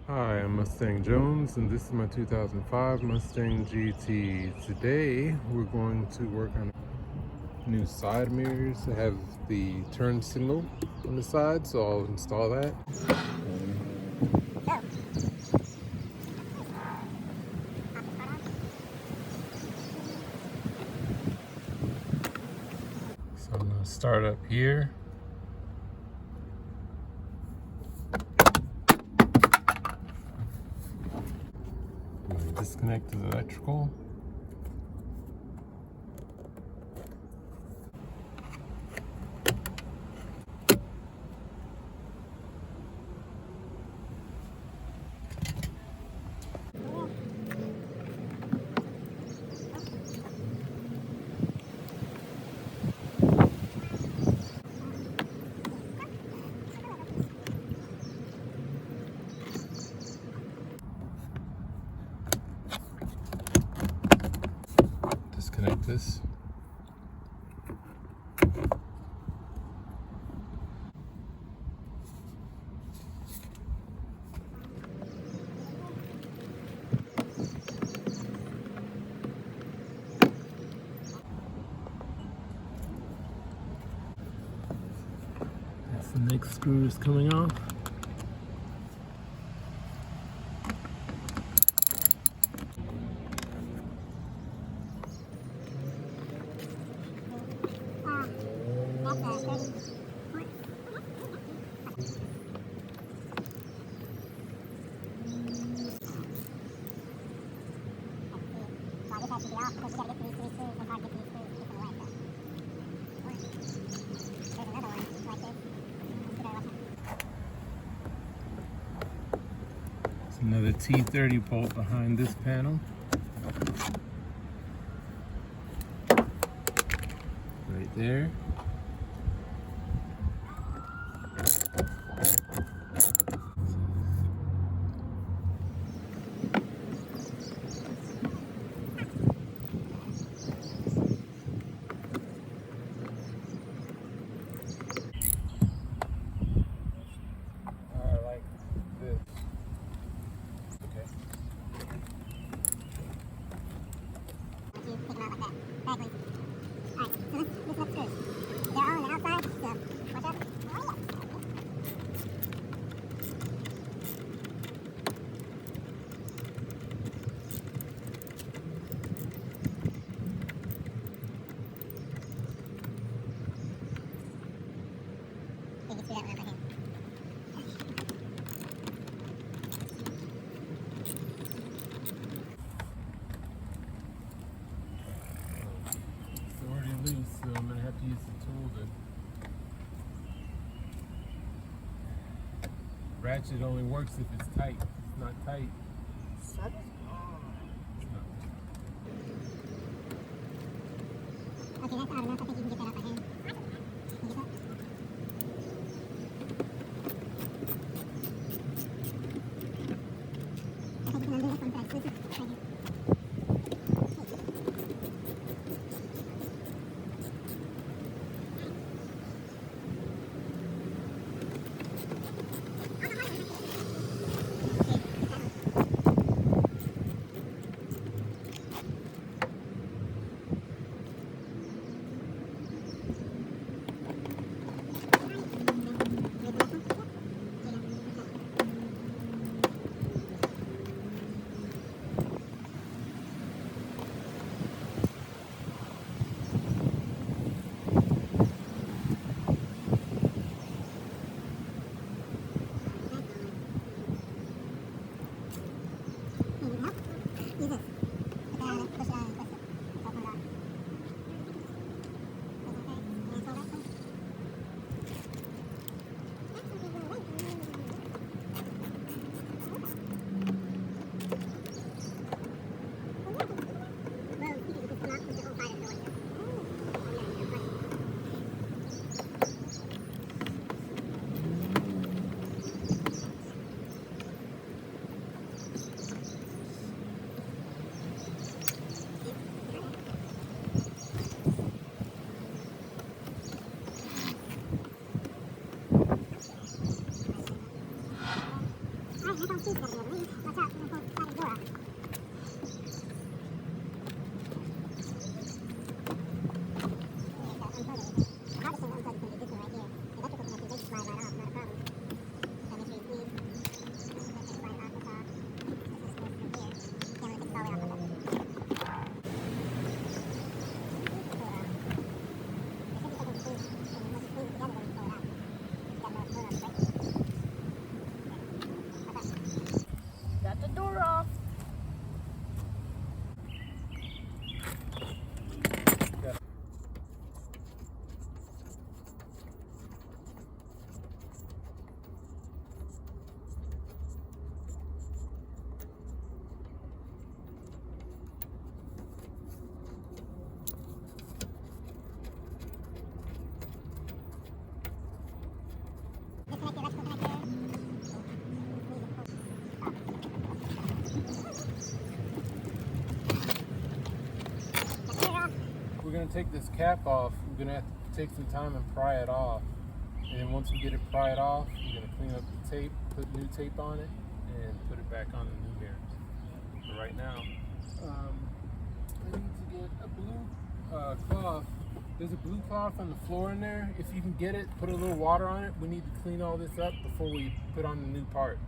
Hi, I'm Mustang Jones, and this is my 2005 Mustang GT. Today, we're going to work on new side mirrors. I have the turn signal on the side, so I'll install that. So I'm going to start up here. I'm going to disconnect the electrical. Disconnect this. That's the next screws coming off. There's another T30 bolt behind this panel. Right there. So I'm going to have to use the tool to ratchet. Only works if it's tight. If it's not tight. It's not. Okay, that's out enough. I think you can get that out by hand. Can you get that? I think you can undo this one for exclusive. Right here. gonna take this cap off. We're gonna have to take some time and pry it off. And then once we get it pried off, we're gonna clean up the tape, put new tape on it, and put it back on the new bearings. But right now, I need to get a blue cloth. There's a blue cloth on the floor in there. If you can get it, put a little water on it. We need to clean all this up before we put on the new part.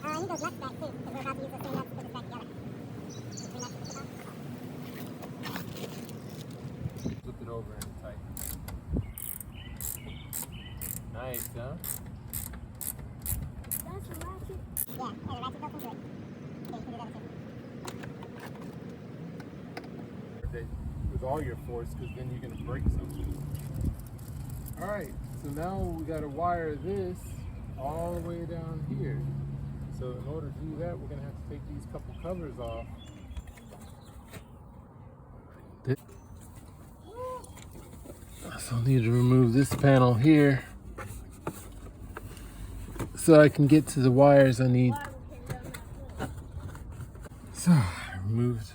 I need those nuts back too, because we're about to use the same nuts to put this back together. Flip it over and tighten. Nice, huh? That's a ratchet. Yeah, there's a ratchet built into it. Okay, you can do that too. With all your force, because then you're going to break something. Alright, so now we got to wire this all the way down here. So in order to do that, we're going to have to take these couple covers off. So I need to remove this panel here so I can get to the wires I need. So I removed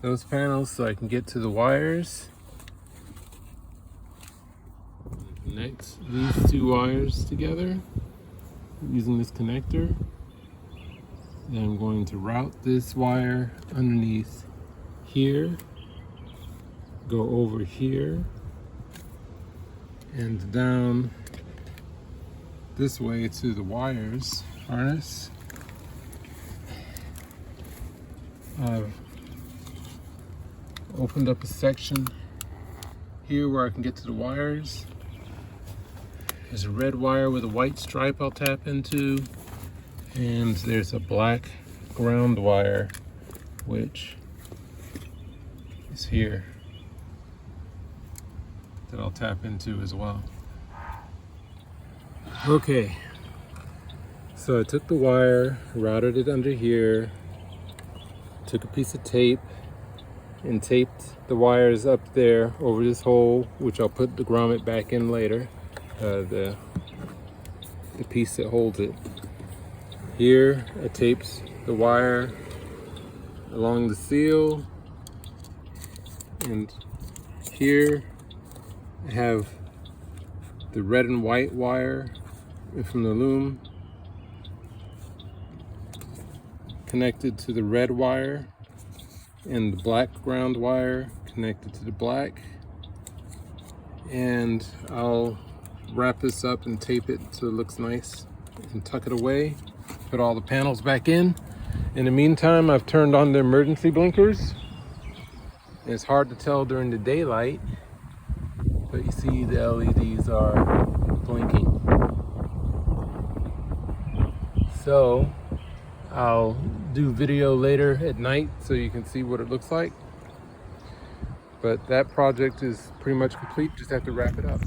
those panels so I can get to the wires. Connect these two wires together using this connector. Then I'm going to route this wire underneath here, go over here, and down this way to the wires harness. I've opened up a section here where I can get to the wires. There's a red wire with a white stripe I'll tap into, and there's a black ground wire which is here that I'll tap into as well. Okay, so I took the wire, routed it under here, took a piece of tape and taped the wires up there over this hole, which I'll put the grommet back in later, the piece that holds it. Here I taped the wire along the seal, and here I have the red and white wire from the loom connected to the red wire, and the black ground wire connected to the black. And I'll wrap this up and tape it so it looks nice and tuck it away, put all the panels back in. In the meantime, I've turned on the emergency blinkers. It's hard to tell during the daylight, but you see the LEDs are blinking. So I'll do video later at night so you can see what it looks like. But that project is pretty much complete, just have to wrap it up.